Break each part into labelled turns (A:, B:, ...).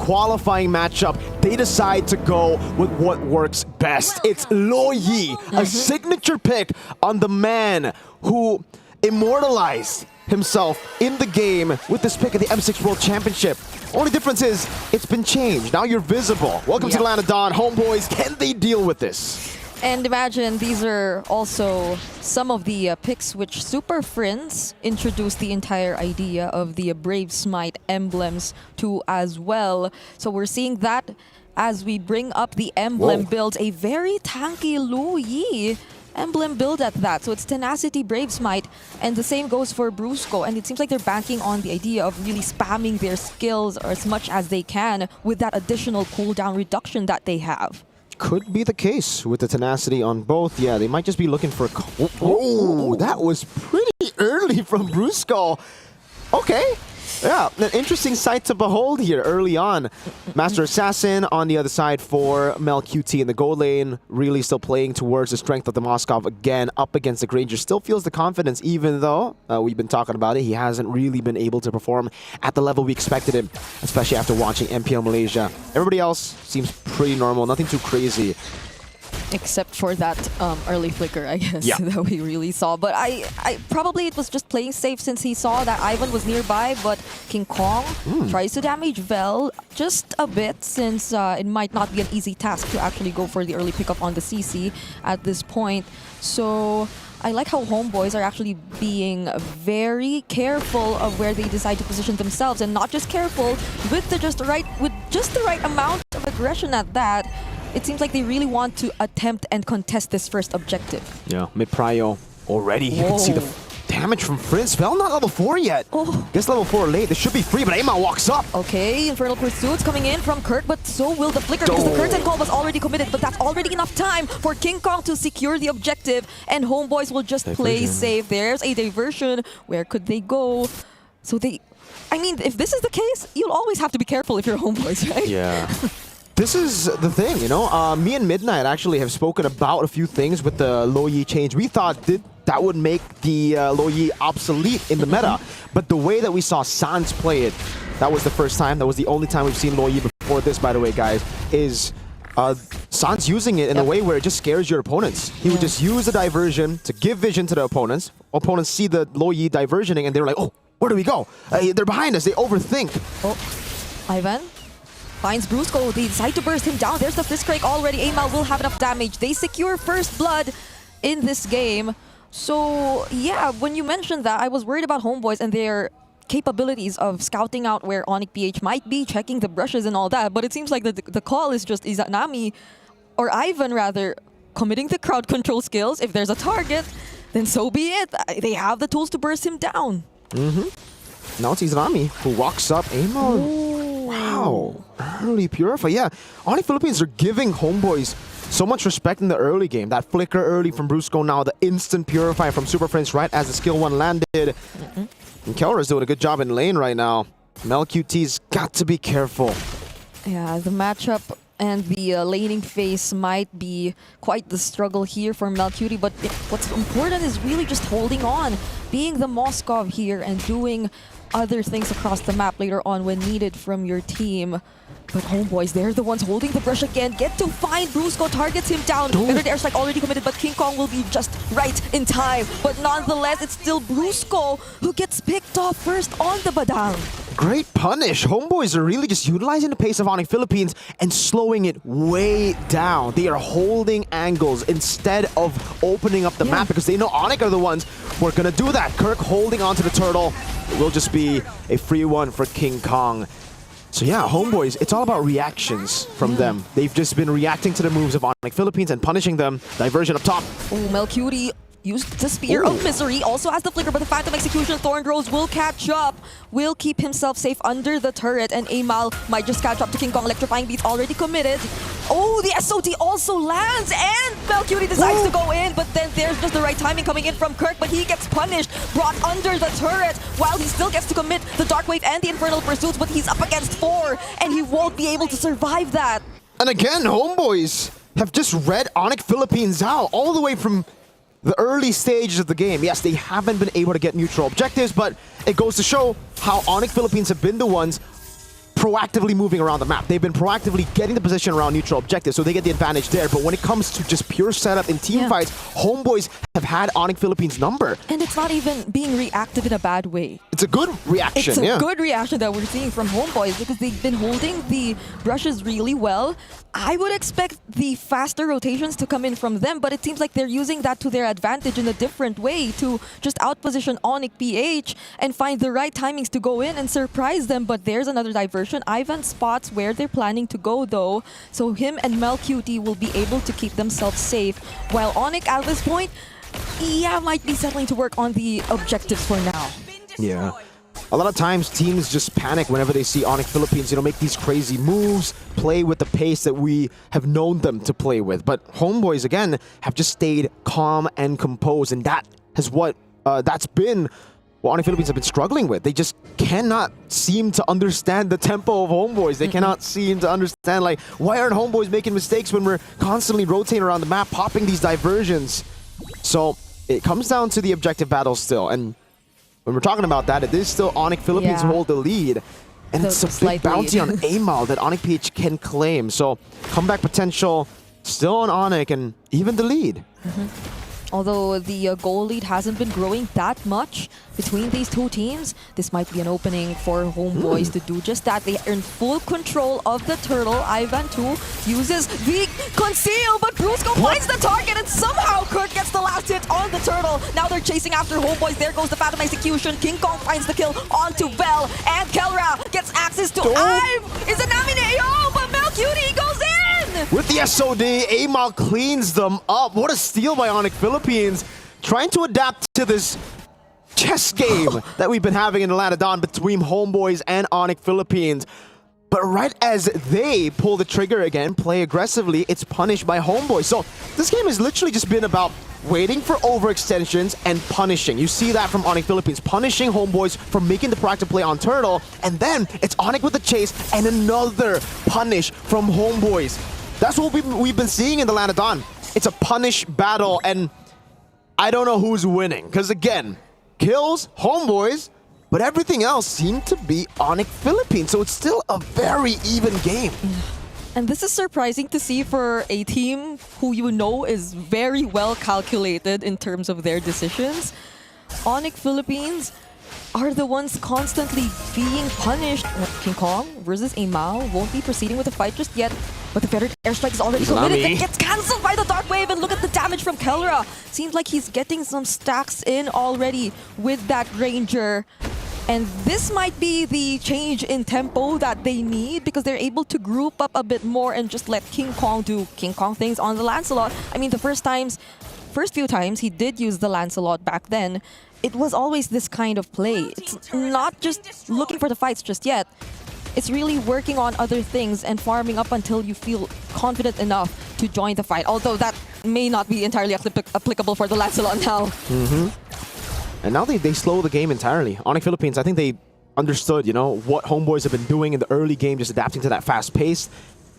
A: qualifying matchup, they decide to go with what works best. It's Lo Yi, a signature pick on the man who immortalized himself in the game with this pick at the M6 World Championship. Only difference is, it's been changed. Now you're visible. Welcome to Atlanta Dawn. Homeboys, can they deal with this?
B: And imagine these are also some of the picks which Super Friends introduced the entire idea of the Brave Smite emblems to as well. So we're seeing that as we bring up the emblem build, a very tanky Lo Yi emblem build at that. So it's Tenacity, Brave Smite, and the same goes for Brusco. And it seems like they're banking on the idea of really spamming their skills or as much as they can with that additional cooldown reduction that they have.
A: Could be the case with the Tenacity on both. Yeah, they might just be looking for a... Oh, that was pretty early from Brusco. Okay. Yeah, an interesting sight to behold here early on. Master Assassin on the other side for MLQT in the gold lane, really still playing towards the strength of the Moskov again, up against the Granger. Still feels the confidence, even though we've been talking about it. He hasn't really been able to perform at the level we expected him, especially after watching MPL Malaysia. Everybody else seems pretty normal, nothing too crazy.
B: Except for that early flicker, I guess, that we really saw. But I probably it was just playing safe since he saw that Ivan was nearby, but King Kong tries to damage Vel just a bit since it might not be an easy task to actually go for the early pickup on the CC at this point. So I like how Homeboys are actually being very careful of where they decide to position themselves, and not just careful, with just the right amount of aggression at that. It seems like they really want to attempt and contest this first objective.
A: Yeah, mid-prio already. You can see the damage from Prince. Vel not level 4 yet. Guess level 4 late. This should be free, but Amal walks up.
B: Okay, Infernal Pursuit's coming in from Kirk, but so will the Flicker because the curtain call was already committed, but that's already enough time for King Kong to secure the objective, and Homeboys will just play safe. There's a diversion. Where could they go? So I mean, if this is the case, you'll always have to be careful if you're Homeboys, right?
A: Yeah. This is the thing, you know, me and Midnight actually have spoken about a few things with the Lo Yi change. We thought that would make the Lo Yi obsolete in the meta, but the way that we saw Sans play it, that was the first time, that was the only time we've seen Lo Yi before this, by the way, guys, is Sans using it in a way where it just scares your opponents. He would just use the diversion to give vision to the opponents. Opponents see the Lo Yi diversioning and they're like, oh, where do we go? They're behind us, they overthink.
B: Oh, Ivan finds Brusco. They decide to burst him down. There's the Fistcrake already. Amal will have enough damage. They secure first blood in this game. So, yeah, when you mentioned that, I was worried about Homeboys and their capabilities of scouting out where Onyx PH might be, checking the brushes and all that. But it seems like the call is just Izanami, or Ivan rather, committing the crowd control skills. If there's a target, then so be it. They have the tools to burst him down.
A: Now it's Izanami who walks up. Amal. Wow, early Purify. Yeah, Onyx Philippines are giving Homeboys so much respect in the early game. That flicker early from Brusco, now the instant Purify from Super Friends right as the skill 1 landed. And Kelra's doing a good job in lane right now. MLQT's got to be careful.
B: Yeah, the matchup and the laning phase might be quite the struggle here for MLQT, but what's important is really just holding on, being the Moskov here and doing other things across the map later on when needed from your team. But Homeboys, they're the ones holding the brush again. Get to find Brusco, targets him down. Better Airstrike already committed, but King Kong will be just right in time. But nonetheless, it's still Brusco who gets picked off first on the Badang.
A: Great punish. Homeboys are really just utilizing the pace of Onyx Philippines and slowing it way down. They are holding angles instead of opening up the map because they know Onyx are the ones who are going to do that. Kirk holding onto the turtle. It will just be a free one for King Kong. So yeah, Homeboys, it's all about reactions from them. They've just been reacting to the moves of Onyx Philippines and punishing them. Diversion up top.
B: Oh, MLQT used the Spear of Misery, also has the Flicker, but the Phantom Execution, Thorn Rose will catch up, will keep himself safe under the turret, and Amal might just catch up to King Kong. Electrifying Beats already committed. Oh, the SOT also lands, and MLQT decides to go in, but then there's just the right timing coming in from Kirk, but he gets punished, brought under the turret, while he still gets to commit the Dark Wave and the Infernal Pursuits, but he's up against 4, and he won't be able to survive that.
A: And again, Homeboys have just read Onyx Philippines out all the way from the early stages of the game. Yes, they haven't been able to get neutral objectives, but it goes to show how Onyx Philippines have been the ones proactively moving around the map. They've been proactively getting the position around neutral objectives, so they get the advantage there. But when it comes to just pure setup in team fights, Homeboys have had Onyx Philippines' number.
B: And it's not even being reactive in a bad way.
A: It's a good reaction,
B: It's a good reaction that we're seeing from Homeboys because they've been holding the brushes really well. I would expect the faster rotations to come in from them, but it seems like they're using that to their advantage in a different way to just outposition Onyx PH and find the right timings to go in and surprise them. But there's another diversion. Ivan spots where they're planning to go though, so him and MLQT will be able to keep themselves safe, while Onyx at this point, yeah, might be settling to work on the objectives for now.
A: Yeah. A lot of times teams just panic whenever they see Onyx Philippines, you know, make these crazy moves, play with the pace that we have known them to play with. But Homeboys, again, have just stayed calm and composed, and that has that's been what Onyx Philippines have been struggling with. They just cannot seem to understand the tempo of Homeboys. They cannot seem to understand, like, why aren't Homeboys making mistakes when we're constantly rotating around the map, popping these diversions? So it comes down to the objective battle still, and when we're talking about that, it is still Onyx Philippines who hold the lead. And it's a big bounty on Amal that Onyx PH can claim. So comeback potential still on Onyx and even the lead.
B: Although the goal lead hasn't been growing that much between these two teams, this might be an opening for Homeboys to do just that. They are in full control of the turtle. Ivan too uses the conceal, but Brusco finds the target and somehow Kirk gets the last hit on the turtle. Now they're chasing after Homeboys. There goes the Phantom Execution. King Kong finds the kill onto Bell, and Kelra gets access to Ive. Is it Namine? Oh, but MLQT goes in!
A: With the SOD, Amal cleans them up. What a steal by Onyx Philippines. Trying to adapt to this chess game that we've been having in the Dawn between Homeboys and Onyx Philippines. But right as they pull the trigger again, play aggressively, it's punished by Homeboys. So this game has literally just been about waiting for overextensions and punishing. You see that from Onyx Philippines, punishing Homeboys for making the proactive play on Turtle, and then it's Onyx with the chase and another punish from Homeboys. That's what we've been seeing in the Dawn. It's a punish battle, and I don't know who's winning. Because again, kills, Homeboys, but everything else seemed to be Onyx Philippines. So it's still a very even game.
B: And this is surprising to see for a team who you know is very well calculated in terms of their decisions. Onyx Philippines are the ones constantly being punished. King Kong versus Amal won't be proceeding with the fight just yet, but the Fettered Airstrike is already committed. It gets cancelled by the Dark Wave, and look at the damage from Kelra. Seems like he's getting some stacks in already with that Ranger. And this might be the change in tempo that they need, because they're able to group up a bit more and just let King Kong do King Kong things on the Lancelot. I mean, the first few times he did use the Lancelot back then, it was always this kind of play. It's not just looking for the fights just yet. It's really working on other things and farming up until you feel confident enough to join the fight. Although that may not be entirely applicable for the Lancelot now.
A: And now they slow the game entirely. Onyx Philippines, I think they understood, you know, what Homeboys have been doing in the early game, just adapting to that fast pace.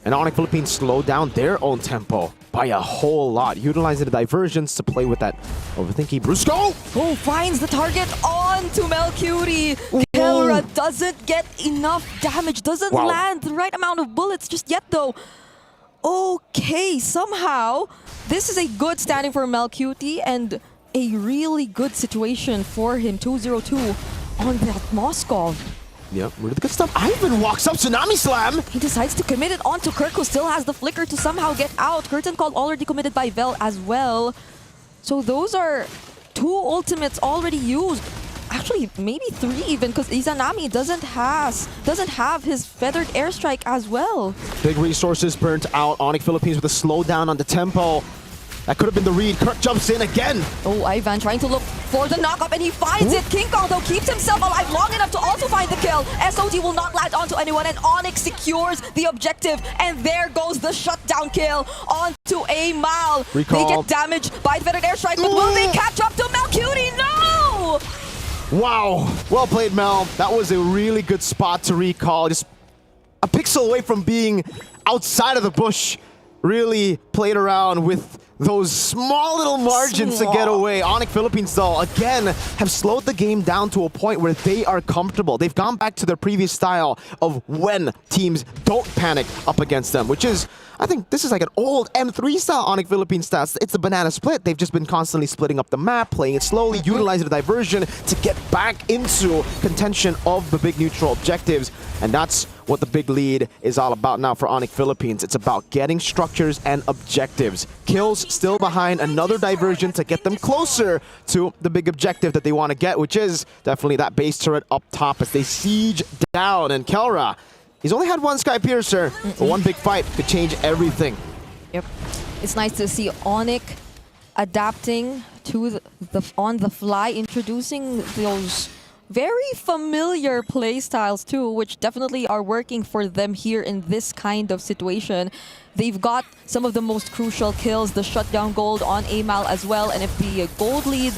A: And Onyx Philippines slowed down their own tempo by a whole lot, utilizing the diversions to play with that overthinky Brusco.
B: Oh, finds the target onto MLQT. Kelra doesn't get enough damage, doesn't land the right amount of bullets just yet though. Okay, somehow this is a good standing for MLQT and a really good situation for him. 2-0-2 on that Moskov.
A: Yep, really good stuff. Ivan walks up, Tsunami Slam!
B: He decides to commit it onto Kirk, who still has the flicker to somehow get out. Curtain Call already committed by Vel as well. So those are 2 ultimates already used. Actually, maybe 3 even, because Izanami doesn't have his Feathered Airstrike as well.
A: Big resources burnt out. Onyx Philippines with a slowdown on the tempo. That could have been the read. Kirk jumps in again.
B: Oh, Ivan trying to look for the knockup, and he finds it. King Kong, though, keeps himself alive long enough to also find the kill. SOT will not land onto anyone, and Onyx secures the objective. And there goes the shutdown kill onto Amal.
A: Recall.
B: They get damaged by the Feathered Airstrike, but will they catch up to MLQT? No!
A: Wow. Well played, Mel. That was a really good spot to recall. Just a pixel away from being outside of the bush. Really played around with those small little margins to get away. Onyx Philippines, though, again, have slowed the game down to a point where they are comfortable. They've gone back to their previous style of when teams don't panic up against them, which is, I think this is like an old M3 style Onyx Philippines stats. It's the banana split. They've just been constantly splitting up the map, playing it slowly, utilizing the diversion to get back into contention of the big neutral objectives. And that's what the big lead is all about now for Onyx Philippines. It's about getting structures and objectives. Kills still behind, another diversion to get them closer to the big objective that they want to get, which is definitely that base turret up top as they siege down. And Kelra, he's only had one Sky Piercer, but one big fight could change everything.
B: Yep. It's nice to see Onyx adapting to the on the fly, introducing those very familiar play styles too, which definitely are working for them here in this kind of situation. They've got some of the most crucial kills, the shutdown gold on Amal as well, and if the gold lead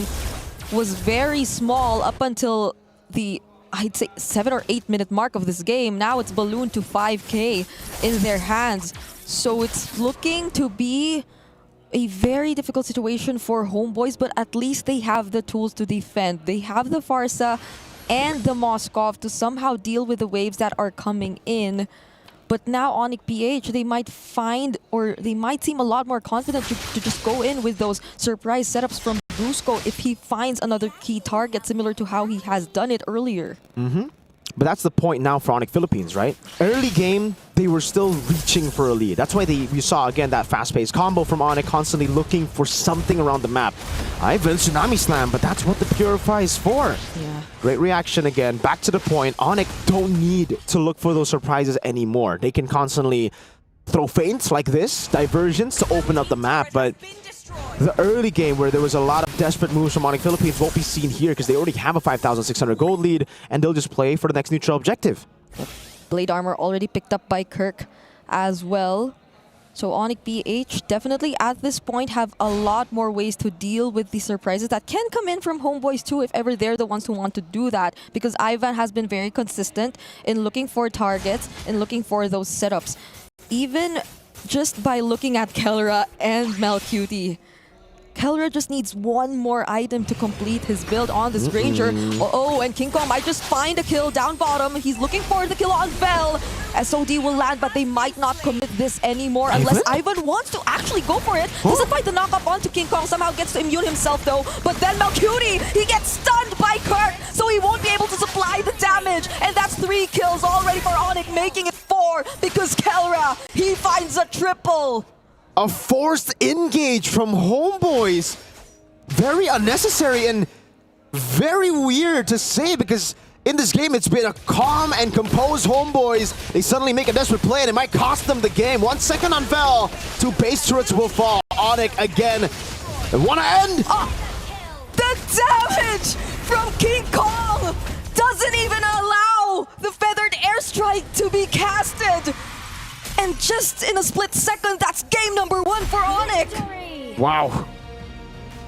B: was very small up until the, I'd say, 7 or 8 minute mark of this game, now it's ballooned to 5k in their hands. So it's looking to be a very difficult situation for Homeboys, but at least they have the tools to defend. They have the Farsa and the Moskov to somehow deal with the waves that are coming in. But now Onyx PH, they might find, or they might seem a lot more confident to just go in with those surprise setups from Brusco if he finds another key target similar to how he has done it earlier.
A: But that's the point now for Onyx Philippines, right? Early game, they were still reaching for a lead. That's why we saw, again, that fast-paced combo from Onyx, constantly looking for something around the map. Unveiled Tsunami Slam, but that's what the Purify is for.
B: Yeah.
A: Great reaction again. Back to the point, Onyx don't need to look for those surprises anymore. They can constantly throw feints like this, diversions to open up the map, but the early game where there was a lot of desperate moves from Onyx Philippines won't be seen here because they already have a 5,600 gold lead and they'll just play for the next neutral objective.
B: Blade armor already picked up by Kirk as well. So Onyx PH definitely at this point have a lot more ways to deal with the surprises that can come in from Homeboys too if ever they're the ones who want to do that, because Ivan has been very consistent in looking for targets and looking for those setups. Even just by looking at Kelra and Melcutie, Kelra just needs one more item to complete his build on this Ranger. Oh, and King Kong might just find a kill down bottom. He's looking for the kill on Vel. SOD will land, but they might not commit this anymore unless Ivan wants to actually go for it. Doesn't fight the knockup onto King Kong. Somehow gets to immune himself though. But then Melcutie, he gets stunned by Kirk, so he won't be able to supply the damage. And that's 3 kills already for Onyx, making it 4 because Kelra, he finds a triple.
A: A forced engage from Homeboys. Very unnecessary and very weird to say, because in this game it's been a calm and composed Homeboys. They suddenly make a desperate play and it might cost them the game. 1 second on Vel. 2 base turrets will fall. Onyx again. They want to end.
B: The damage from King Kong doesn't even allow the feathered airstrike to be casted. And just in a split second, that's game number 1 for Onyx.
A: Wow.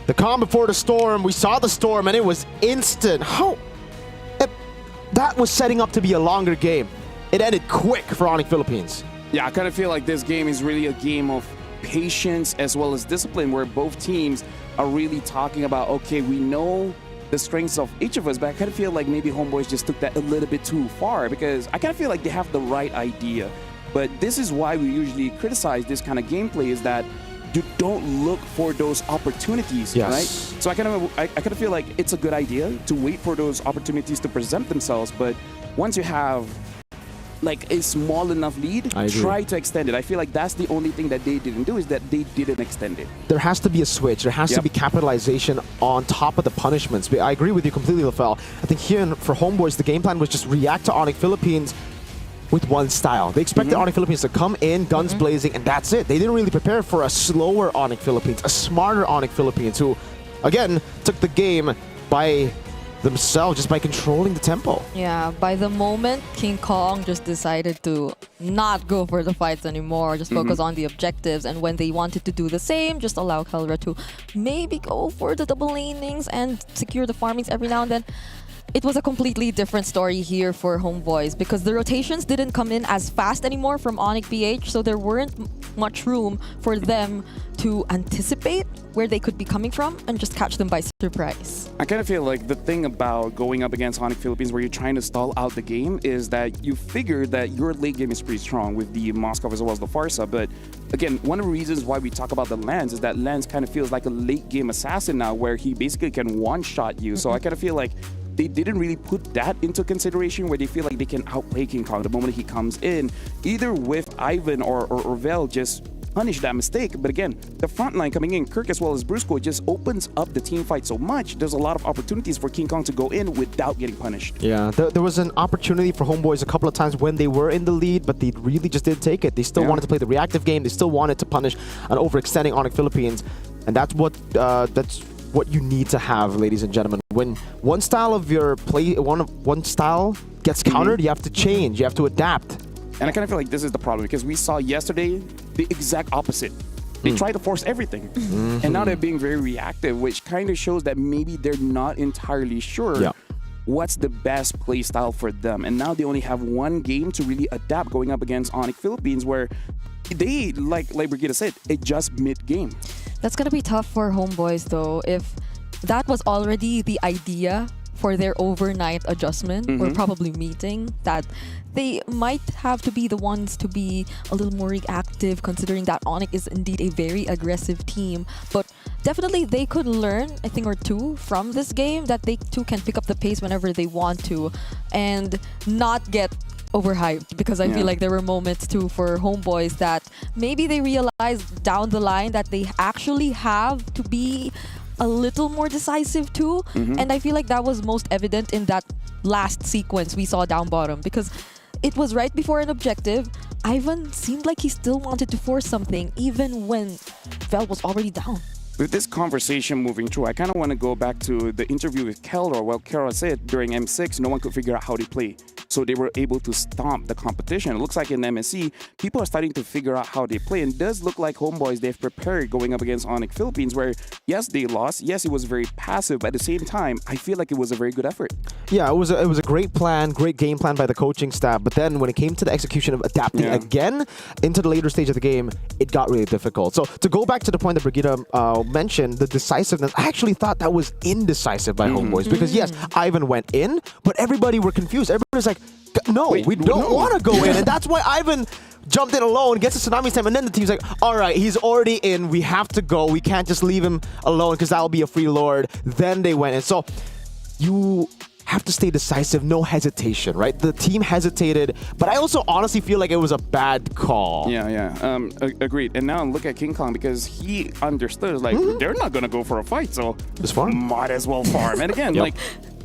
A: The calm before the storm. We saw the storm and it was instant. How? That was setting up to be a longer game. It ended quick for Onyx Philippines.
C: Yeah, I kind of feel like this game is really a game of patience as well as discipline, where both teams are really talking about, okay, we know the strengths of each of us, but I kind of feel like maybe Homeboys just took that a little bit too far, because I kind of feel like they have the right idea. But this is why we usually criticize this kind of gameplay, is that you don't look for those opportunities, right? So I kind of feel like it's a good idea to wait for those opportunities to present themselves, but once you have like a small enough lead, try to extend it. I feel like that's the only thing that they didn't do, is that they didn't extend it.
A: There has to be a switch. There has to be capitalization on top of the punishments. But I agree with you completely, Lafel. I think here for Homeboys, the game plan was just react to Onyx Philippines with one style. They expected Onyx Philippines to come in, guns blazing, and that's it. They didn't really prepare for a slower Onyx Philippines, a smarter Onyx Philippines, who, again, took the game by themselves, just by controlling the tempo.
B: Yeah, by the moment King Kong just decided to not go for the fights anymore, just focus on the objectives, and when they wanted to do the same, just allow Kelra to maybe go for the double lanings and secure the farmings every now and then. It was a completely different story here for Homeboys, because the rotations didn't come in as fast anymore from Onyx PH, so there weren't much room for them to anticipate where they could be coming from and just catch them by surprise.
C: I kind of feel like the thing about going up against Onyx Philippines where you're trying to stall out the game is that you figure that your late game is pretty strong with the Moscow as well as the Farsa. But again, one of the reasons why we talk about the Lance is that Lance kind of feels like a late game assassin now where he basically can one-shot you. So I kind of feel like they didn't really put that into consideration where they feel like they can outplay King Kong the moment he comes in, either with Ivan or Vel just punish that mistake. But again, the front line coming in, Kirk as well as Brusco, just opens up the team fight so much. There's a lot of opportunities for King Kong to go in without getting punished.
A: Yeah, there was an opportunity for Homeboys a couple of times when they were in the lead, but they really just didn't take it. They still wanted to play the reactive game. They still wanted to punish an overextending Onyx Philippines, and that's what you need to have, ladies and gentlemen. When one style of your play, one style gets countered, you have to change. You have to adapt.
C: And I kind of feel like this is the problem because we saw yesterday the exact opposite. They try to force everything. And now they're being very reactive, which kind of shows that maybe they're not entirely sure what's the best play style for them. And now they only have one game to really adapt going up against Onyx Philippines where they, like Brigitte said, it just mid-game.
B: That's going to be tough for Homeboys though. If that was already the idea for their overnight adjustment or probably meeting, that they might have to be the ones to be a little more reactive considering that Onyx is indeed a very aggressive team. But definitely they could learn a thing or two from this game, that they too can pick up the pace whenever they want to and not get overhyped, because I feel like there were moments too for Homeboys that maybe they realized down the line that they actually have to be a little more decisive too. And I feel like that was most evident in that last sequence we saw down bottom, because it was right before an objective. Ivan seemed like he still wanted to force something even when Vel was already down.
C: With this conversation moving through, I kind of want to go back to the interview with Kelra. Well, Kelra said during M6, no one could figure out how to play. So they were able to stomp the competition. It looks like in MSC, people are starting to figure out how they play. And it does look like Homeboys, they've prepared going up against Onyx Philippines, where, yes, they lost. Yes, it was very passive. But at the same time, I feel like it was a very good effort.
A: Yeah, it was a great plan, great game plan by the coaching staff. But then when it came to the execution of adapting again into the later stage of the game, it got really difficult. So to go back to the point that Brigitte mentioned, the decisiveness, I actually thought that was indecisive by Homeboys. Because yes, Ivan went in, but everybody were confused. Everybody's like, no, we don't want to go in. And that's why Ivan jumped in alone, gets a tsunami slam, and then the team's like, all right, he's already in, we have to go. We can't just leave him alone because that'll be a free lord. Then they went in. So you have to stay decisive, no hesitation, right? The team hesitated, but I also honestly feel like it was a bad call.
C: Agreed. And now look at King Kong, because he understood, like, they're not going to go for a fight, so
A: just farm.
C: Might as well farm. And again,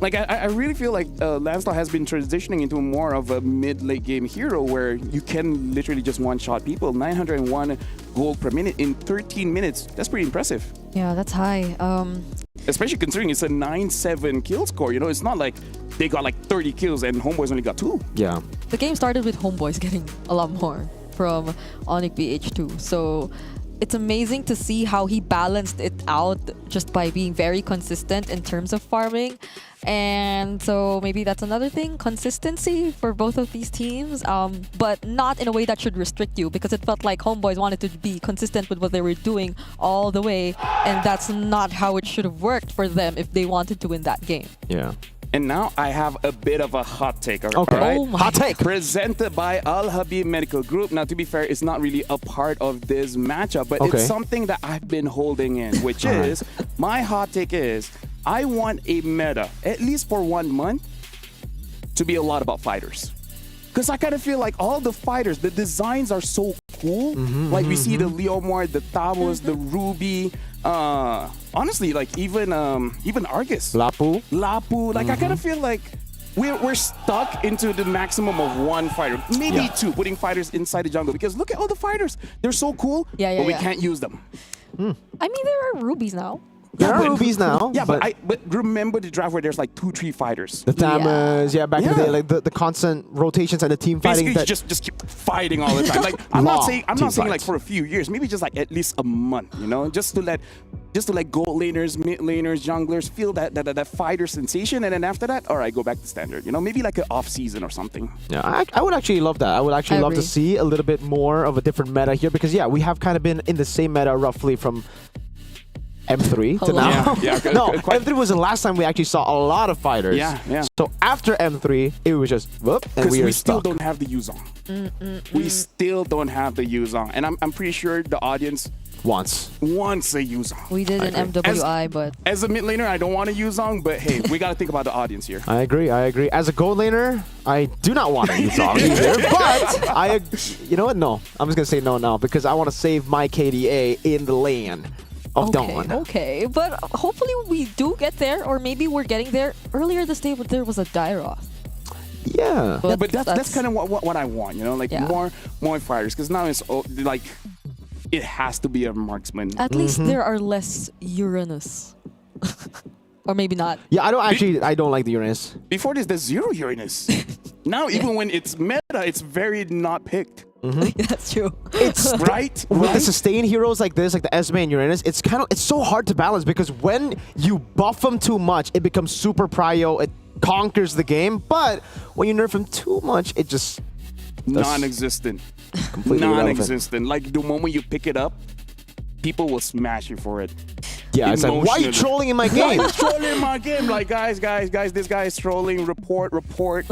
C: I really feel like Lancelot has been transitioning into more of a mid-late game hero where you can literally just one-shot people. 901 gold per minute in 13 minutes. That's pretty impressive.
B: Yeah, that's high.
C: Especially considering it's a 9-7 kill score. You know, it's not like they got like 30 kills and Homeboys only got 2.
A: Yeah.
B: The game started with Homeboys getting a lot more from Onyx BH2. So it's amazing to see how he balanced it out just by being very consistent in terms of farming. And so maybe that's another thing, consistency for both of these teams, but not in a way that should restrict you, because it felt like Homeboys wanted to be consistent with what they were doing all the way, and that's not how it should have worked for them if they wanted to win that game.
A: Yeah.
C: And now I have a bit of a hot take.
A: Okay.
C: All right?
B: Oh my.
A: Hot take.
C: Presented by Al Habib Medical Group. Now, to be fair, it's not really a part of this matchup, but it's something that I've been holding in, which is, my hot take is, I want a meta, at least for 1 month, to be a lot about fighters. Because I kind of feel like all the fighters, the designs are so cool. Like we see the Leomar, the Tavos, the Ruby. Honestly, like even Argus.
A: Lapu.
C: Like I kind of feel like we're stuck into the maximum of one fighter. Maybe two, putting fighters inside the jungle. Because look at all the fighters. They're so cool, but we can't use them.
B: I mean, there are rubies now.
A: There are rubies now.
C: Yeah, but remember the draft where there's like 2-3 fighters.
A: the Thamas, back in the
C: Yeah.
A: day, like the constant rotations and the team fighting.
C: Basically,
A: That,
C: just keep fighting all the time. Like I'm not saying
A: team
C: like
A: fights.
C: for a few years, maybe just like at least a month, you know, just to let gold laners, mid laners, junglers feel that fighter sensation, and then after that, all right, go back to standard. You know, maybe like an off season or something.
A: yeah, I would actually love that. I would actually
B: I
A: love to
B: agree.
A: see a little bit more of a different meta here because we have kind of been in the same meta roughly from M3 to
B: Hello.
A: now.
C: Yeah,
A: No,
C: quite-
A: M3 was the last time we actually saw a lot of fighters.
C: Yeah.
A: So after M3, it was just whoop, and
C: Because
A: we
C: we
A: are
C: still
A: stuck.
C: don't have the Yuzong. We still don't have the Yuzong, and I'm pretty sure the audience
A: Once.
C: wants a Yuzong.
B: We did an MWI, but
C: As a mid laner, I don't want a Yuzong, but hey, we gotta think about the audience here.
A: I agree. As a gold laner, I do not want to use Zong either. But you know what? No, I'm just gonna say no now because I want to save my KDA in the lane of Dawn.
B: okay. But hopefully we do get there, or maybe we're getting there. Earlier this day, there was a Dairoth.
A: Yeah.
C: Yeah, but that's kind of what I want, you know, like
B: Yeah.
C: more fighters, because now it's like it has to be a marksman.
B: At least there are less Uranus. Or maybe not.
A: Yeah, I don't like the Uranus.
C: Before this, there's zero Uranus. Now, even when it's meta, it's very not picked.
B: That's true.
A: It's
C: Right?
A: with the sustain heroes like this, like the Esme and Uranus, it's so hard to balance because when you buff them too much, it becomes super prio. It conquers the game, but when you nerf them too much, it just
C: Non-existent.
A: completely irrelevant.
C: Non-existent. Like the moment you pick it up, people will smash you for it.
A: Yeah, it's like, why are you
C: Emotionally.
A: trolling in my
C: Why
A: game?
C: are you trolling my game? Like, guys, this guy is trolling. Report.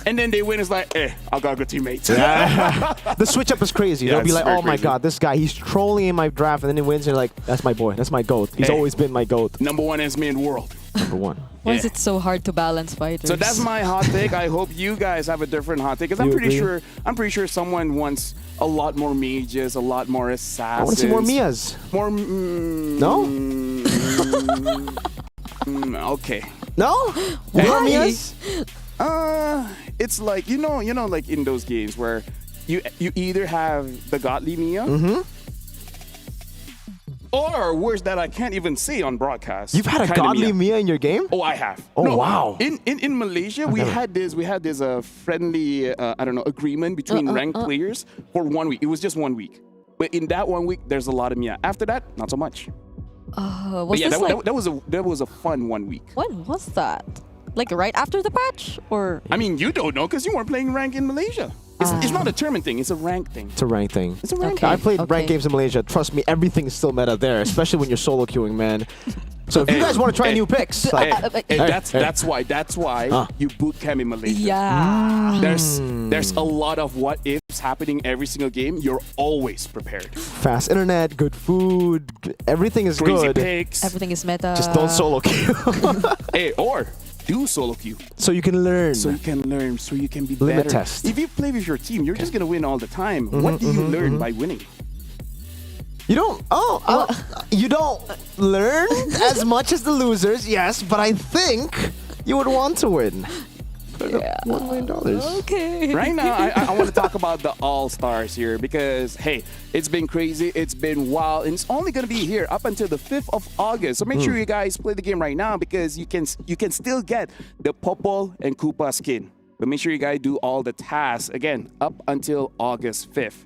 C: And then they win. It's like, I got good teammates.
A: The switch up is crazy.
C: Yeah,
A: They'll be
C: it's
A: like,
C: very
A: oh my
C: crazy.
A: god, this guy, he's trolling in my draft, and then he wins, and you're like, that's my boy, that's my GOAT. He's
C: Hey.
A: always been my GOAT.
C: Number one Esme in the world.
A: Number one.
B: Why is
C: Yeah.
B: it so hard to balance fighters?
C: So that's my hot take. I hope you guys have a different hot take, because I'm
A: You
C: pretty
A: agree?
C: sure someone wants a lot more mages, a lot more assassins.
A: I want to see more Mias.
C: More.
A: No?
C: Okay.
A: No? More
B: Why?
A: Mias?
C: It's like you know, like in those games where you either have the godly Mia, or worse that I can't even say on broadcast.
A: You've had a
C: kinda
A: godly
C: Mia.
A: Mia in your game?
C: Oh, I have.
A: Oh,
C: No,
A: wow.
C: In Malaysia, we had this friendly agreement between ranked players for 1 week. It was just 1 week, but in that 1 week, there's a lot of Mia. After that, not so much.
B: was
C: But yeah,
B: this like,
C: that was a fun 1 week.
B: when was that? Like right after the patch? Or
C: I mean, you don't know because you weren't playing rank in Malaysia. It's not a tournament thing. It's a rank thing.
A: It's a rank thing.
C: It's a rank
B: Okay.
A: I played
B: Okay.
A: ranked games in Malaysia. Trust me, everything is still meta there, especially when you're solo queuing, man. So if you guys want to try new picks, like,
C: Hey,
A: Hey,
C: that's why you boot camp in Malaysia.
B: yeah.
C: There's a lot of what ifs happening every single game. You're always prepared.
A: fast internet, good food, everything is
C: Crazy
A: good.
C: picks.
B: Everything is meta.
A: Just don't solo queue.
C: Hey, or do solo queue
A: so you can learn.
C: so you can learn, so you can be
A: Limit
C: better.
A: test.
C: If you play with your team, you're just gonna win all the time. What do you learn by winning?
A: You don't. You don't learn as much as the losers. Yes, but I think you would want to win.
B: Yeah.
A: $1 million.
B: Okay.
C: Right now, I want to talk about the all-stars here because, hey, it's been crazy. It's been wild. And it's only going to be here up until the 5th of August. So make sure you guys play the game right now because you can still get the Popol and Koopa skin. But make sure you guys do all the tasks, again, up until August 5th.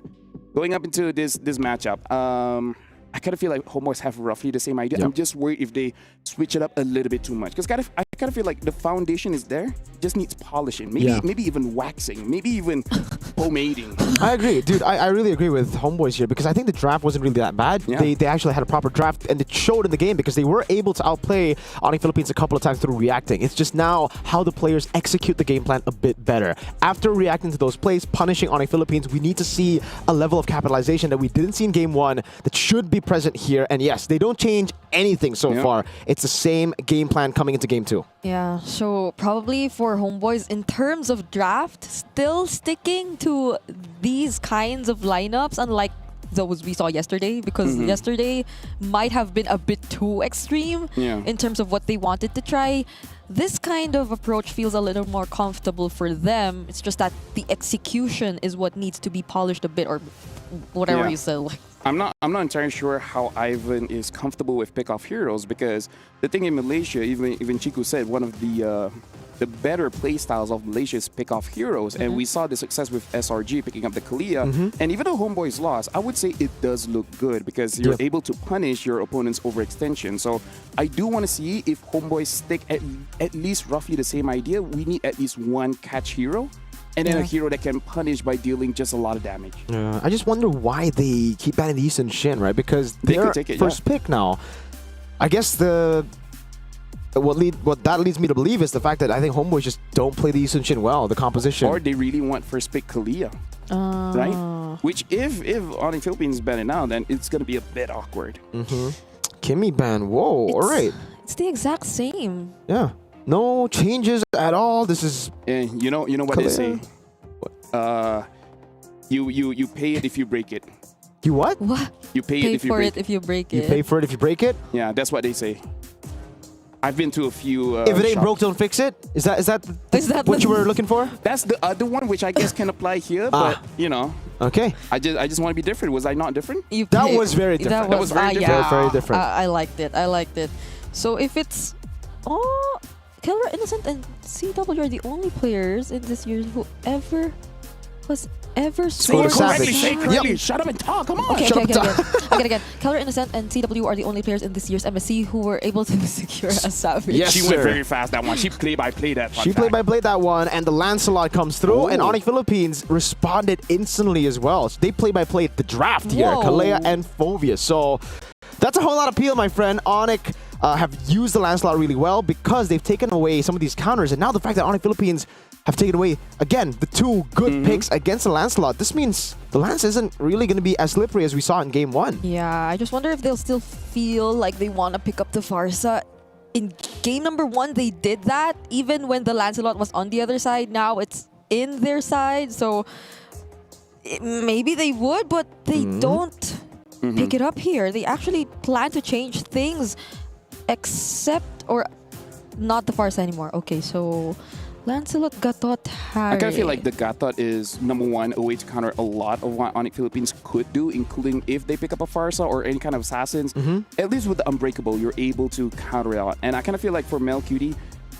C: Going up into this matchup, I kind of feel like Homeboys have roughly the same idea.
A: Yep.
C: I'm just worried if they switch it up a little bit too much. Because I kind of feel like the foundation is there. It just needs polishing. Maybe even waxing. Maybe even pomading.
A: I agree, dude. I really agree with Homeboys here because I think the draft wasn't really that bad.
C: Yeah.
A: They actually had a proper draft and it showed in the game because they were able to outplay Oni Philippines a couple of times through reacting. It's just now how the players execute the game plan a bit better. After reacting to those plays, punishing Oni Philippines, we need to see a level of capitalization that we didn't see in game 1 that should be present here. And yes, they don't change anything so far. It's the same game plan coming into game 2.
B: Yeah, so probably for Homeboys, in terms of draft, still sticking to these kinds of lineups, unlike those we saw yesterday, because yesterday might have been a bit too extreme in terms of what they wanted to try. This kind of approach feels a little more comfortable for them. It's just that the execution is what needs to be polished a bit, or whatever
C: Yeah.
B: you said. Like,
C: I'm not entirely sure how Ivan is comfortable with pick-off heroes, because the thing in Malaysia, even Chiku said, one of the better play styles of Malaysia is pick-off heroes, and we saw the success with SRG picking up the Kalia. And even though Homeboys lost, I would say it does look good because you're able to punish your opponent's overextension. So I do want to see if Homeboys stick at least roughly the same idea. We need at least one catch hero, and then a hero that can punish by dealing just a lot of damage.
A: I just wonder why they keep banning the Eastern Shin, right? Because
C: They
A: their
C: could take it,
A: first pick now. I guess what that leads me to believe is the fact that I think Homeboys just don't play the Eastern Shin well, the composition.
C: Or they really want first pick Kalia, right? Which if Onyx Philippines ban it now, then it's going to be a bit awkward.
A: Kimmy ban, whoa, all right.
B: it's the exact same.
A: Yeah. No changes at all. This is...
C: And you know what they say? You pay it if you break it.
A: You what?
B: What?
C: You pay
B: Pay
C: it if you
B: for
C: break
B: it if you break
A: You
B: it.
A: pay for it if you break it?
C: Yeah, that's what they say. I've been to a few.
A: If it ain't
C: shops.
A: broke, don't fix it? Is that
B: Is that
A: what
B: the-
A: you were looking for?
C: That's the other one, which I guess can apply here. But you know,
A: Okay.
C: I just want to be different. Was I not different?
B: You
A: That
B: pay-
A: was very different.
C: That was very different.
B: Yeah,
A: Very different.
B: I liked it. I liked it. So if it's Killer Innocent and CW are the only players in this year who ever scored.
A: Savage.
C: Say
A: Yep.
C: correctly. Shut up and talk. Come on.
B: Okay,
A: Shut
B: okay,
A: up,
B: again. Keller Innocent and CW are the only players in this year's MSC who were able to secure a Savage.
A: Yes,
C: She
A: sir.
C: went very fast that one. She played by play that.
A: She played by play that one, and the Lancelot comes through, and
C: Ooh.
A: Onyx Philippines responded instantly as well. So they play by play the draft here,
B: Whoa.
A: Kalea and Fovius. So that's a whole lot of appeal, my friend. Onyx have used the Lancelot really well because they've taken away some of these counters, and now the fact that Onyx Philippines have taken away, again, the two good picks against the Lancelot, this means the Lance isn't really going to be as slippery as we saw in Game 1.
B: Yeah, I just wonder if they'll still feel like they want to pick up the Farsa. In game number 1, they did that, even when the Lancelot was on the other side. Now it's in their side, so maybe they would, but they don't pick it up here. They actually plan to change things, except, or not the Farsa anymore. Okay, so Lancelot, Gatot, Harry.
C: I kind of feel like the Gatot is #1, a way to counter a lot of what Onyx Philippines could do, including if they pick up a Farsa or any kind of assassins. At least with the Unbreakable, you're able to counter it out. And I kind of feel like for Mel Cutie,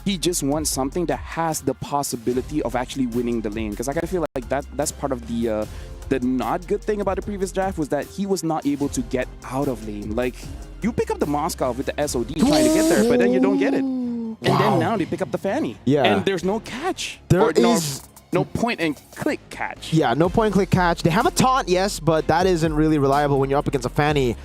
C: he just wants something that has the possibility of actually winning the lane. Because I kind of feel like that's part of the not good thing about the previous draft was that he was not able to get out of lane. Like, you pick up the Moscow with the SOD trying to get there, but then you don't get it. And then now they pick up the Fanny.
A: Yeah.
C: And there's no catch.
A: There
C: Or
A: is-
C: no point and click catch.
A: Yeah, no point and click catch. They have a taunt, yes, but that isn't really reliable when you're up against a Fanny.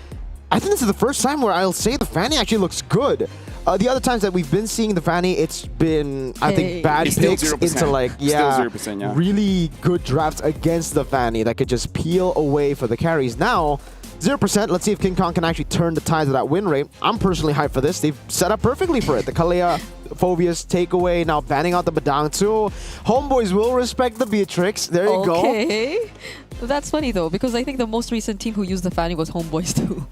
A: I think this is the first time where I'll say the Fanny actually looks good. The other times that we've been seeing the Fanny, it's been, I think, bad
C: It's still
A: picks
C: 0%.
A: into like,
C: Still
A: yeah,
C: 0%, yeah.
A: really good drafts against the Fanny that could just peel away for the carries. Now, 0%. Let's see if King Kong can actually turn the tide of that win rate. I'm personally hyped for this. They've set up perfectly for it. The Kalea, Fovius takeaway, now banning out the Badang too. Homeboys will respect the Beatrix. There you go.
B: Okay. That's funny though, because I think the most recent team who used the Fanny was Homeboys too.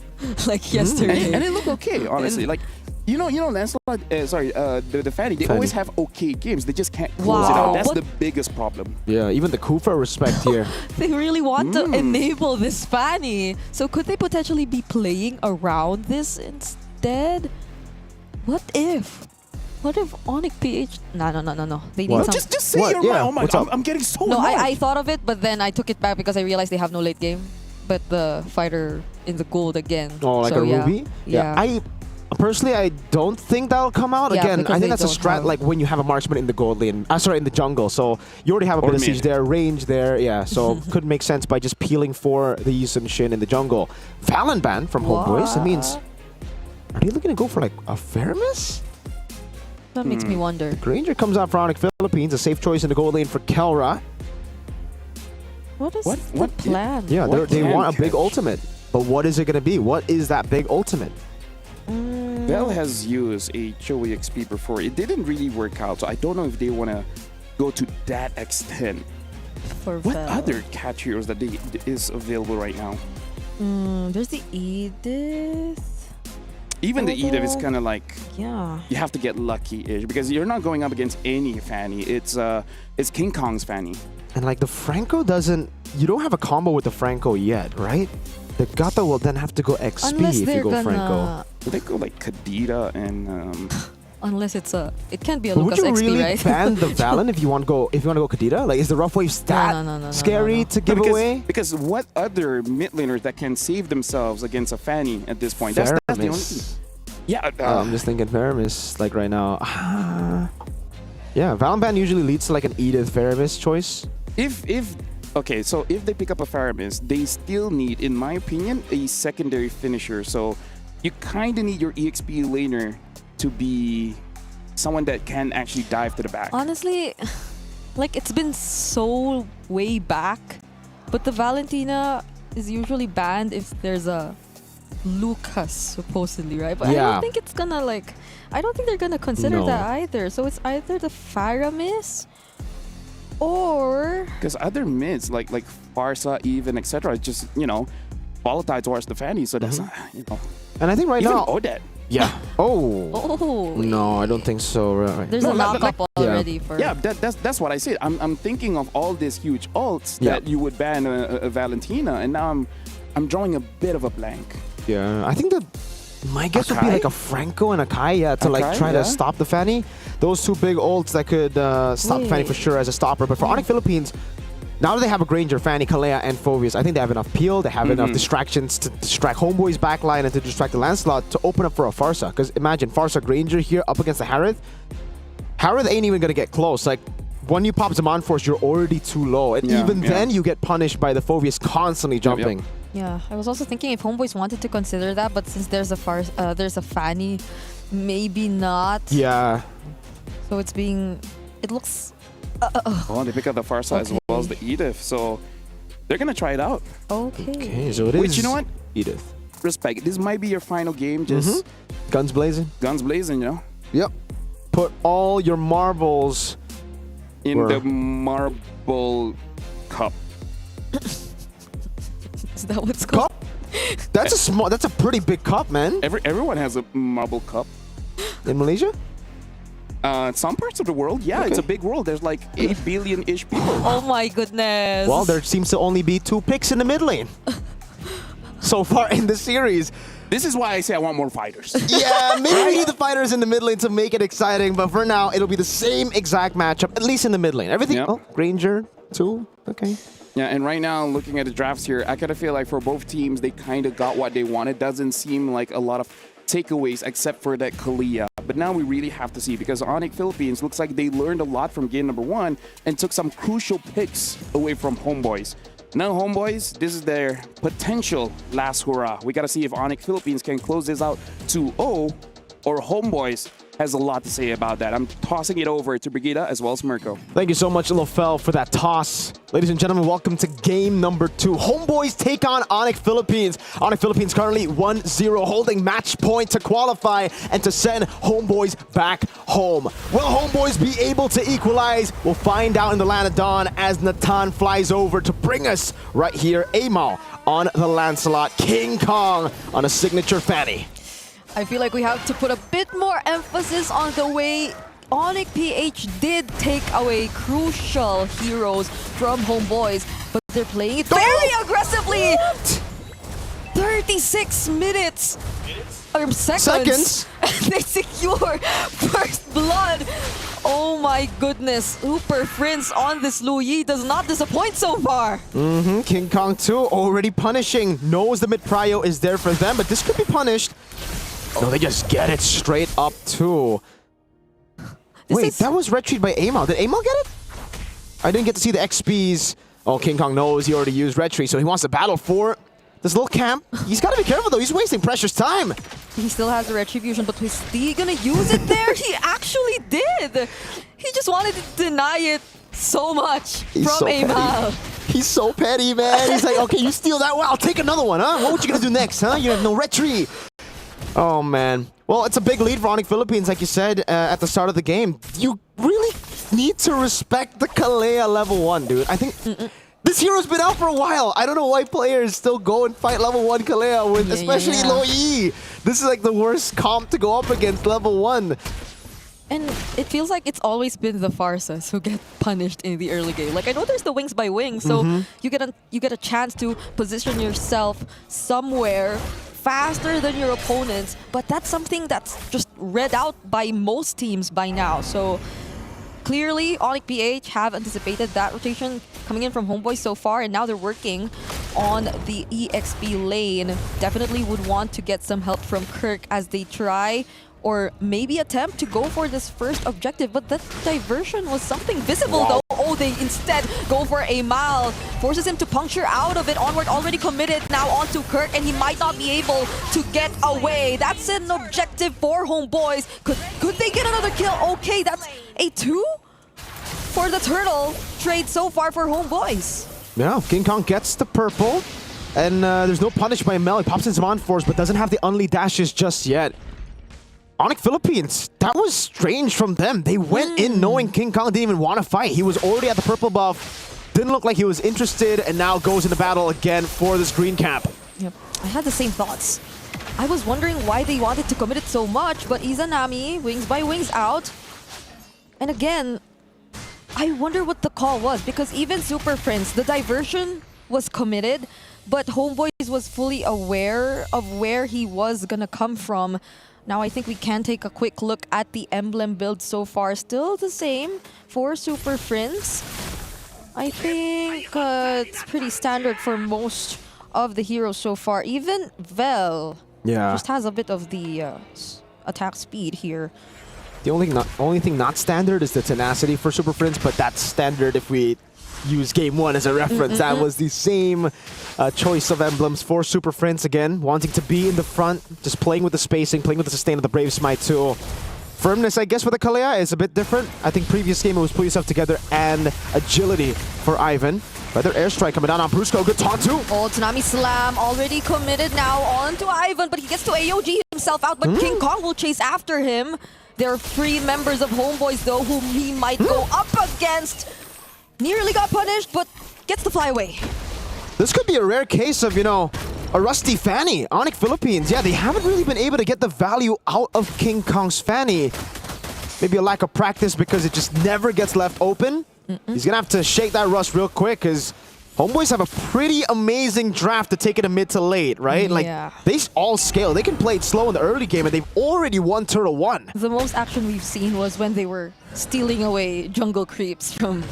B: Like yesterday.
C: And it looked okay, honestly. Like, you know, Lancelot, the Fanny, they
A: Fanny.
C: always have okay games. They just can't close it
B: Wow.
C: out. That's
B: What?
C: the biggest problem.
A: Yeah, even the Kufa respect here.
B: They really want to enable this Fanny. So could they potentially be playing around this instead? What if Onyx PH... No. They need
A: What?
B: some...
C: Just say
A: What?
C: you're
A: Yeah,
C: right. Oh my
A: what's
C: God,
A: up?
C: I'm getting so
B: No,
C: annoyed.
B: I thought of it, but then I took it back because I realized they have no late game. But the fighter in the gold again.
A: Oh, like
B: So,
A: a
B: yeah.
A: Ruby?
B: Yeah.
A: Personally, I don't think that'll come out.
B: Yeah,
A: Again,
B: because
A: I think
B: they
A: that's a
B: don't
A: strat
B: have-
A: like when you have a marksman in the gold lane. In the jungle. So you already have a
C: Or
A: bit of
C: mid.
A: siege there, range there. Yeah, so could make sense by just peeling for the Yusun Shin in the jungle. Valen ban from Homeboys. That means, are they looking to go for like a Faramis?
B: That makes me wonder.
A: Granger comes out for Onyx Philippines. A safe choice in the gold lane for Kelra.
B: What is
C: What
B: the plan?
A: Yeah,
C: What
A: they
C: can
A: want a big
C: catch?
A: ultimate. But what is it going to be? What is that big ultimate?
C: Bell has used a Choi XP before. It didn't really work out, so I don't know if they want to go to that extent.
B: For
C: What
B: Vel.
C: other catch heroes that is available right now?
B: There's the Edith.
C: Even the EDIF is
B: Although-
C: kind of like
B: Yeah.
C: you have to get lucky-ish because you're not going up against any Fanny. It's King Kong's Fanny.
A: And like the Franco doesn't, you don't have a combo with the Franco yet, right? The Gata will then have to go XP
B: Unless
A: if
B: they're
A: you go
B: gonna.
A: Franco.
C: They go like Kadita and
B: Unless it's a. It can't be a
A: But would
B: Lucas
A: you
B: XP,
A: really
B: right?
A: ban the Valen if you want to go Kadita? Like, is the rough wave stat
B: no,
A: scary
B: no.
A: to give away?
C: because what other mid laners that can save themselves against a Fanny at this point? That's the only thing.
A: Faramis.
C: Yeah,
A: I'm just thinking Faramis, like right now. Yeah, Valen ban usually leads to like an Edith Faramis choice.
C: Okay, so if they pick up a Faramis, they still need, in my opinion, a secondary finisher. So you kind of need your EXP laner to be someone that can actually dive to the back.
B: Honestly, like it's been so way back, but the Valentina is usually banned if there's a Lucas supposedly, right? But I
A: Yeah.
B: don't think it's gonna like. I don't think they're gonna consider
A: No.
B: that either. So it's either the Faramis or
C: Because other mids like Farsa, even etc., just volatile towards the Fanny. So that's
A: And I think right
C: even
A: now,
C: Odette.
A: yeah. Oh.
B: oh
A: No, I don't think so. Right.
B: there's a
C: No, like-
B: knockup already for
C: Yeah, that's what I said. I'm thinking of all these huge ults
A: Yeah.
C: that you would ban a Valentina, and now I'm drawing a bit of a blank.
A: Yeah, I think my guess would be
C: Akai?
A: like a Franco and a Kai, to like
C: Akai,
A: try
C: yeah.
A: to stop the Fanny. Those two big ults that could stop the Fanny for
B: Wait.
A: sure as a stopper. But for Onyx Philippines, now that they have a Granger, Fanny, Kalea, and Phoveus, I think they have enough peel. They have enough distractions to distract Homeboy's backline and to distract the Lancelot to open up for a Farsa. Because imagine Farsa Granger here up against the Harith. Harith ain't even gonna get close. Like when you pop Zaman Force, you're already too low, and
C: Yeah,
A: even
C: yeah.
A: then you get punished by the Phoveus constantly jumping.
B: Yeah, I was also thinking if Homeboys wanted to consider that, but since there's a Fanny, maybe not.
A: Yeah.
B: So it's being. It looks.
C: Well, they pick up the Farsa as well as the Edith, so they're gonna try it out.
B: Okay.
A: Okay, so it is.
C: Which, you know what?
A: Edith.
C: Respect. This might be your final game. Just
A: Guns blazing.
C: guns blazing,
A: Yep. Put all your marbles.
C: in
A: Where?
C: the marble cup.
B: Is that what's called?
A: Cup? That's a small. That's a pretty big cup, man.
C: Everyone has a marble cup.
A: In Malaysia.
C: Some parts of the world, yeah, it's a big world. There's like 8 billion-ish people.
B: Oh my goodness.
A: Well, there seems to only be 2 picks in the mid lane so far in the series.
C: This is why I say I want more fighters.
A: Yeah, maybe we need the fighters in the mid lane to make it exciting, but for now, it'll be the same exact matchup, at least in the mid lane. Everything.
C: Yep.
A: Oh, Granger, 2. Okay.
C: Yeah, and right now, looking at the drafts here, I kind of feel like for both teams, they kind of got what they wanted. Doesn't seem like a lot of takeaways except for that Kalia. But now we really have to see, because Onyx Philippines looks like they learned a lot from game number 1 and took some crucial picks away from Homeboys. Now, Homeboys, this is their potential last hurrah. We got to see if Onyx Philippines can close this out 2-0, or Homeboys has a lot to say about that. I'm tossing it over to Brigida as well as Mirko.
A: Thank you so much, Lofel, for that toss. Ladies and gentlemen, welcome to game number 2. Homeboys take on Onyx Philippines. Onyx Philippines currently 1-0, holding match point to qualify and to send Homeboys back home. Will Homeboys be able to equalize? We'll find out in the Land of Dawn as Natan flies over to bring us right here, Amal on the Lancelot, King Kong on a signature Fanny.
B: I feel like we have to put a bit more emphasis on the way Onyx PH did take away crucial heroes from Homeboys, but they're playing it very aggressively. 36 minutes. Or seconds. They secure first blood. Oh my goodness. Super Prince on this Louis does not disappoint so far.
A: King Kong 2 already punishing. Knows the mid-prio is there for them, but this could be punished. No, they just get it straight up too. Wait, that was retreat by Amal. Did Amal get it? I didn't get to see the XPs. Oh, King Kong knows he already used retreat, so he wants to battle for this little camp. He's got to be careful though. He's wasting precious time.
B: He still has the retribution, but is he gonna use it there? He actually did. He just wanted to deny it so much
A: He's
B: from
A: so
B: Amal.
A: petty. He's so petty, man. He's like, okay, you steal that one, I'll take another one, huh? What you gonna do next, huh? You have no retreat. Oh, man. Well, it's a big lead for Onyx Philippines, like you said at the start of the game. You really need to respect the Kalea level 1, dude. I think This hero's been out for a while. I don't know why players still go and fight level 1 Kalea with, especially Lo Yi. This is like the worst comp to go up against level 1.
B: And it feels like it's always been the Farsas who get punished in the early game. Like, I know there's the wings by wings, so you get a chance to position yourself somewhere faster than your opponents, but that's something that's just read out by most teams by now. So clearly, Onyx PH have anticipated that rotation coming in from Homeboy so far, and now they're working on the EXP lane. Definitely would want to get some help from Kirk as they try or maybe attempt to go for this first objective, but that diversion was something visible though. Oh, they instead go for a Mal, forces him to puncture out of it. Onward already committed now onto Kirk, and he might not be able to get away. That's an objective for Homeboys. Could they get another kill? Okay, that's a 2 for the turtle trade so far for Homeboys.
A: Yeah, King Kong gets the purple, and there's no punish by Mel. He pops in some on-force, but doesn't have the unlead dashes just yet. Onyx Philippines, that was strange from them. They went in knowing King Kong didn't even want to fight. He was already at the purple buff, didn't look like he was interested, and now goes into battle again for this green cap.
B: Yep, I had the same thoughts. I was wondering why they wanted to commit it so much, but Izanami, wings by wings out. And again, I wonder what the call was, because even Super Prince, the diversion was committed, but Homeboys was fully aware of where he was gonna come from. Now I think we can take a quick look at the emblem build so far. Still the same for Super Prince. I think it's pretty standard for most of the heroes so far. Even Vel just has a bit of the attack speed here.
A: The only thing not standard is the tenacity for Super Prince, but that's standard if we use Game 1 as a reference. That was the same choice of emblems for Super Prince again, wanting to be in the front, just playing with the spacing, playing with the sustain of the Brave Smite too. Firmness, I guess, for the Kalea is a bit different. I think previous game it was put yourself together, and agility for Ivan. Another airstrike coming down on Brusco. Good taunt too.
B: Oh, Tsunami Slam already committed now onto Ivan, but he gets to AOG himself out, but King Kong will chase after him. There are 3 members of Homeboys though whom he might go up against. Nearly got punished, but gets the flyaway.
A: This could be a rare case of, you know, a rusty Fanny. Onyx Philippines, yeah, they haven't really been able to get the value out of King Kong's Fanny. Maybe a lack of practice because it just never gets left open. He's gonna have to shake that rust real quick because Homeboys have a pretty amazing draft to take it to mid to late, right? Like, they all scale. They can play it slow in the early game, and they've already won Turtle 1.
B: The most action we've seen was when they were stealing away jungle creeps from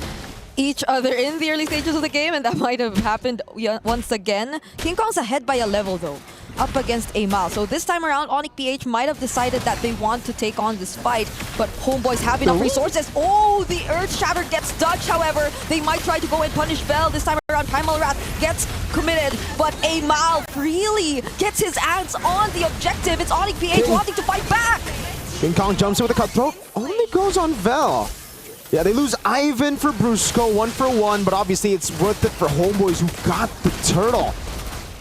B: each other in the early stages of the game, and that might have happened once again. King Kong's ahead by a level though, up against Amal. So this time around, Onyx PH might have decided that they want to take on this fight, but Homeboys have enough resources. Oh, the Earth Shatter gets dodged, however. They might try to go and punish Vel. This time around, Primal Wrath gets committed, but Amal really gets his hands on the objective. It's Onyx PH wanting to fight back.
A: King Kong jumps in with a cutthroat. Only goes on Vel. Yeah, they lose Ivan for Brusco, 1 for 1, but obviously it's worth it for Homeboys who got the turtle.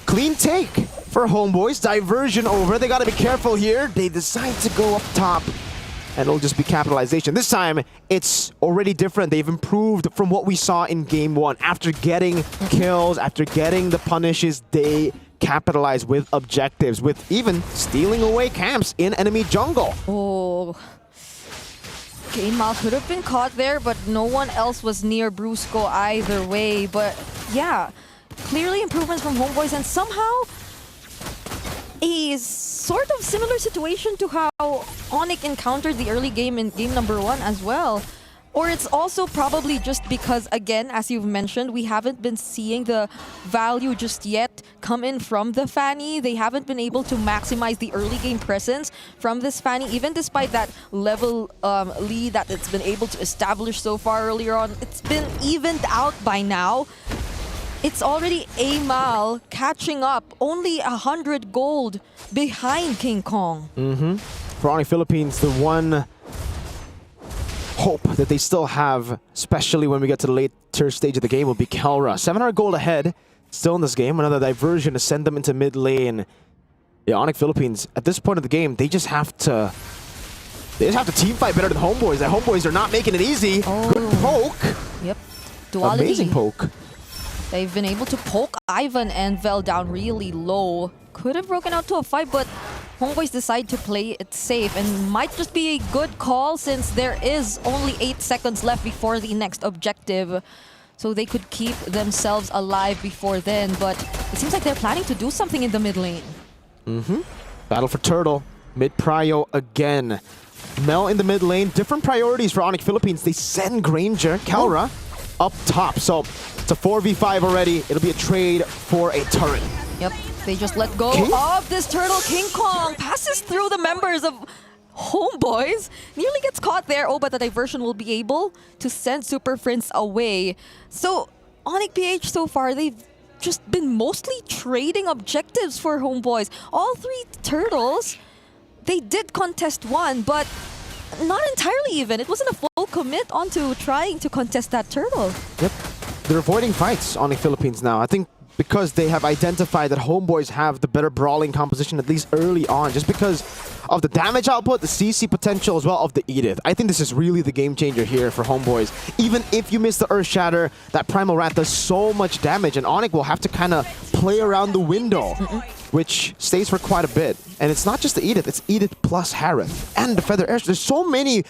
A: Clean take for Homeboys. Diversion over. They got to be careful here. They decide to go up top, and it'll just be capitalization. This time, it's already different. They've improved from what we saw in Game 1. After getting kills, after getting the punishes, they capitalize with objectives, with even stealing away camps in enemy jungle.
B: Oh. Game Mal could have been caught there, but no one else was near Brusco either way. But yeah, clearly improvements from Homeboys, and somehow a sort of similar situation to how Onyx encountered the early game in game number 1 as well. Or it's also probably just because, again, as you've mentioned, we haven't been seeing the value just yet come in from the Fanny. They haven't been able to maximize the early game presence from this Fanny, even despite that level lead that it's been able to establish so far earlier on. It's been evened out by now. It's already Amal catching up, only 100 gold behind King Kong.
A: For Onyx Philippines, the one hope that they still have, especially when we get to the later stage of the game, will be Kelra. 700 gold ahead, still in this game. Another diversion to send them into mid lane. Yeah, Onyx Philippines, at this point of the game, they just have to team fight better than Homeboys. The Homeboys are not making it easy. Good poke.
B: Yep. Duality.
A: Amazing poke.
B: They've been able to poke Ivan and Vel down really low. Could have broken out to a fight, but Homeboys decide to play it safe and might just be a good call since there is only 8 seconds left before the next objective. So they could keep themselves alive before then, but it seems like they're planning to do something in the mid lane.
A: Battle for Turtle. Mid prio again. Mel in the mid lane. Different priorities for Onyx Philippines. They send Granger, Kelra, up top. So it's a 4v5 already. It'll be a trade for a turret.
B: Yep, they just let go of this turtle. King Kong passes through the members of Homeboys, nearly gets caught there. Oh, but the diversion will be able to send Super Friends away. So Onyx PH so far, they've just been mostly trading objectives for Homeboys. All 3 turtles, they did contest one, but not entirely even. It wasn't a full commit onto trying to contest that turtle.
A: Yep. They're avoiding fights, Onyx Philippines now. I think because they have identified that Homeboys have the better brawling composition, at least early on, just because of the damage output, the CC potential as well of the Edith. I think this is really the game changer here for Homeboys. Even if you miss the Earth Shatter, that Primal Wrath does so much damage, and Onyx will have to kind of play around the window, which stays for quite a bit. And it's not just the Edith, it's Edith plus Harith and the Feather Air. There's so many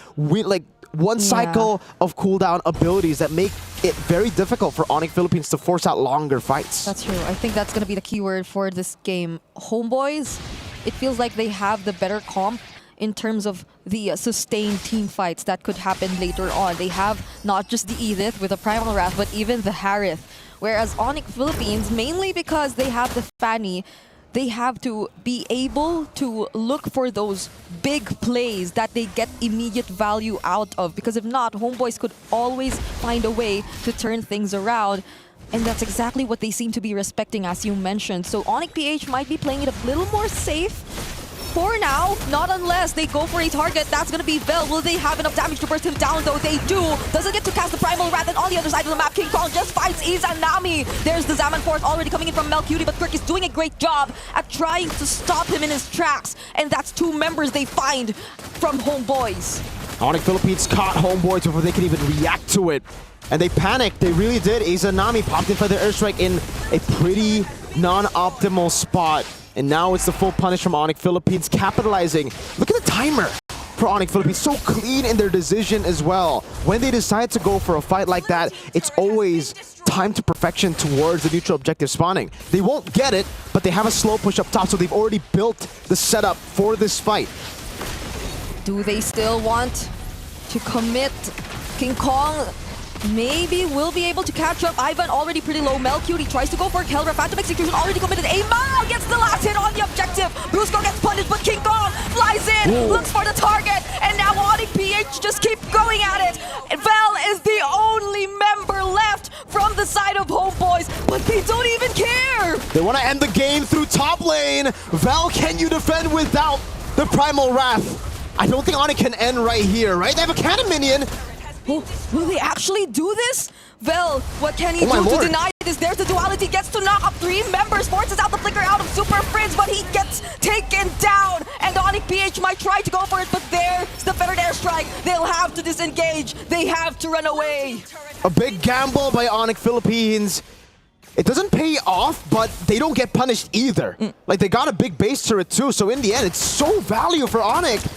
A: one cycle of cooldown abilities that make it very difficult for Onyx Philippines to force out longer fights.
B: That's true. I think that's going to be the keyword for this game. Homeboys, it feels like they have the better comp in terms of the sustained team fights that could happen later on. They have not just the Edith with the Primal Wrath, but even the Harith. Whereas Onyx Philippines, mainly because they have the Fanny, they have to be able to look for those big plays that they get immediate value out of. Because if not, Homeboys could always find a way to turn things around. And that's exactly what they seem to be respecting, as you mentioned. So Onyx PH might be playing it a little more safe for now, not unless they go for a target. That's going to be Vel. Will they have enough damage to burst him down, though? They do. Doesn't get to cast the Primal Wrath, and on the other side of the map, King Kong just fights Izanami. There's the Zaman Force already coming in from Melcutie, but Kirk is doing a great job at trying to stop him in his tracks. And that's 2 members they find from Homeboys.
A: Onyx Philippines caught Homeboys before they could even react to it. And they panicked. They really did. Izanami popped in for the airstrike in a pretty non-optimal spot. And now it's the full punish from Onyx Philippines, capitalizing. Look at the timer for Onyx Philippines. So clean in their decision as well. When they decide to go for a fight like that, it's always time to perfection towards the neutral objective spawning. They won't get it, but they have a slow push up top, so they've already built the setup for this fight.
B: Do they still want to commit? King Kong maybe will be able to catch up. Ivan already pretty low. Melcutie tries to go for Kelra. Phantom Execution already committed. Amal gets the last hit on the objective. Brusco gets punished, but King Kong flies in, looks for the target, and now Onyx PH just keep going at it. Vel is the only member left from the side of Homeboys, but they don't even care.
A: They want to end the game through top lane. Vel, can you defend without the Primal Wrath? I don't think Onyx can end right here, right? They have a cannon minion.
B: Will they actually do this? Vel, what can he do to deny this? There's the duality, gets to knock up 3 members, forces out the flicker out of Super Friends, but he gets taken down. And Onyx PH might try to go for it, but there's the Feathered Airstrike. They'll have to disengage. They have to run away.
A: A big gamble by Onyx Philippines. It doesn't pay off, but they don't get punished either. Like, they got a big base turret too, so in the end, it's so value for Onyx.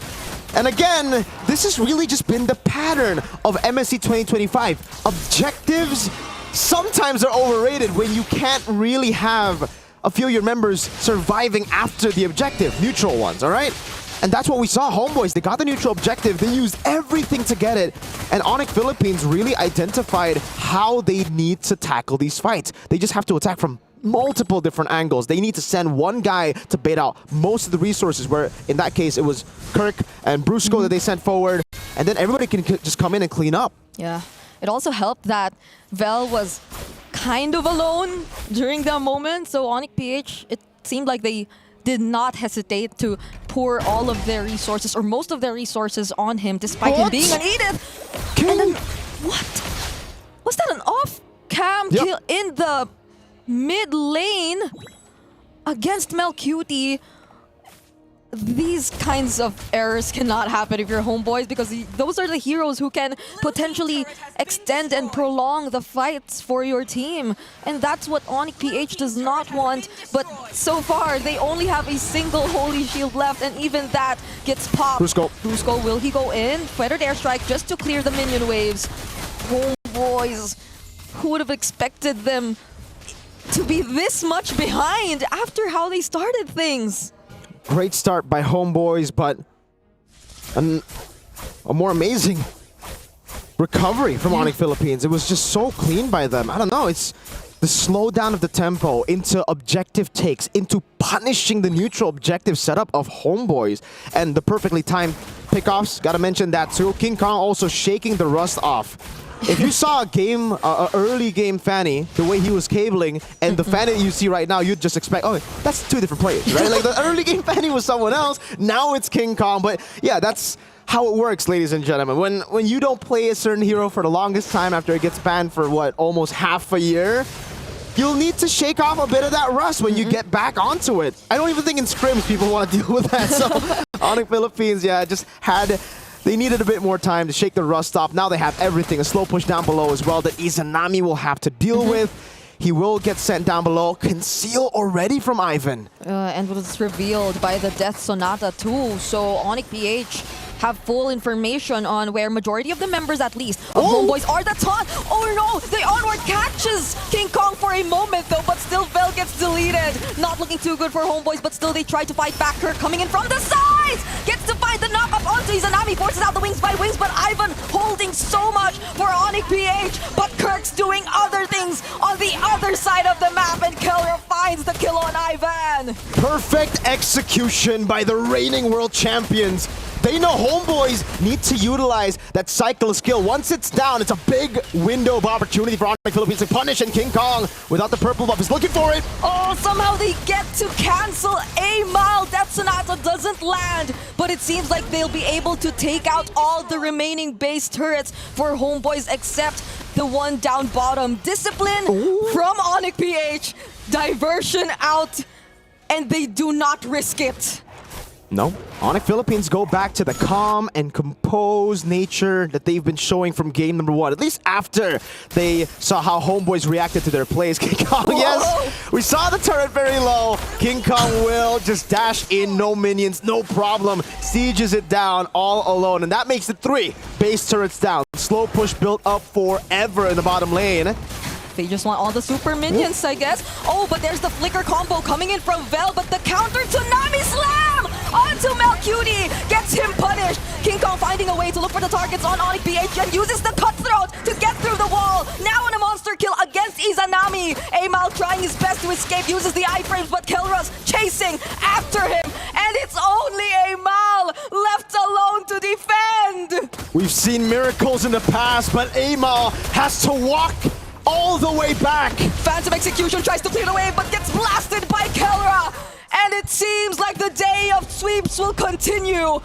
A: And again, this has really just been the pattern of MSC 2025. Objectives sometimes are overrated when you can't really have a few of your members surviving after the objective, neutral ones, all right? And that's what we saw. Homeboys, they got the neutral objective, they used everything to get it, and Onyx Philippines really identified how they need to tackle these fights. They just have to attack from multiple different angles. They need to send one guy to bait out most of the resources, where in that case it was Kirk and Brusco that they sent forward, and then everybody can just come in and clean up.
B: Yeah, it also helped that Vel was kind of alone during that moment, so Onyx PH, it seemed like they did not hesitate to pour all of their resources, or most of their resources, on him, despite him being an Edith. And then, what? Was that an off-cam kill in the mid lane against Melcutie? these kinds of errors cannot happen if you're homeboys, because those are the heroes who can potentially extend and prolong the fights for your team. And that's what Onyx PH does not want. But so far, they only have a single Holy Shield left, and even that gets popped. Brusco, will he go in? Feathered Airstrike just to clear the minion waves. Homeboys, who would have expected them to be this much behind after how they started things?
A: Great start by Homeboys, but a more amazing recovery from Onyx Philippines. It was just so clean by them. I don't know, it's the slowdown of the tempo into objective takes, into punishing the neutral objective setup of Homeboys, and the perfectly timed pickoffs. Gotta mention that too. King Kong also shaking the rust off. If you saw a early game Fanny, the way he was cabling, and the Fanny you see right now, you'd just expect, oh, that's two different players, right? Like the early game Fanny was someone else, now it's King Kong. But yeah, that's how it works, ladies and gentlemen. When you don't play a certain hero for the longest time after it gets banned for, what, almost half a year, you'll need to shake off a bit of that rust when you get back onto it. I don't even think in scrims people want to deal with that. So Onyx Philippines, yeah, just had... They needed a bit more time to shake the rust off. Now they have everything. A slow push down below as well that Izanami will have to deal with. He will get sent down below. Conceal already from Ivan.
B: And was revealed by the Death Sonata too. So Onyx PH have full information on where majority of the members, at least, of Homeboys are. The taunt! Oh no! The onward catches King Kong for a moment though, but still Vel gets deleted. Not looking too good for Homeboys, but still they try to fight back. Kirk coming in from the sides! Gets to find the knock-up onto Izanami, forces out the wings by wings, but Ivan holding so much for Onyx PH, but Kirk's doing other things on the other side of the map, and Kelra finds the kill on Ivan.
A: Perfect execution by the reigning world champions. They know Homeboys need to utilize that cycle of skill. Once it's down, it's a big window of opportunity for Onyx Philippines to punish, and King Kong, without the purple buff, is looking for it.
B: Oh, somehow they get to cancel a mile. Death Sonata doesn't land, but it seems like they'll be able to take out all the remaining base turrets for Homeboys except the one down bottom. Discipline from Onyx PH. Diversion out, and they do not risk it.
A: No. Onyx Philippines go back to the calm and composed nature that they've been showing from game number 1. At least after they saw how Homeboys reacted to their plays. King Kong, yes, we saw the turret very low. King Kong will just dash in, no minions, no problem. Sieges it down all alone, and that makes it 3 base turrets down. Slow push built up forever in the bottom lane.
B: They just want all the super minions, I guess. Oh, but there's the flicker combo coming in from Vel, but the counter Tsunami Slam onto Melcutie gets him punished. King Kong finding a way to look for the targets on Onyx PH and uses the cutthroat to get through the wall. Now on a monster kill against Izanami. Amal trying his best to escape, uses the iframes, but Kelra's chasing after him. And it's only Amal left alone to defend.
A: We've seen miracles in the past, but Amal has to walk all the way back.
B: Phantom Execution tries to clear the wave, but gets blasted by Kelra. And it seems like the day of sweeps will continue.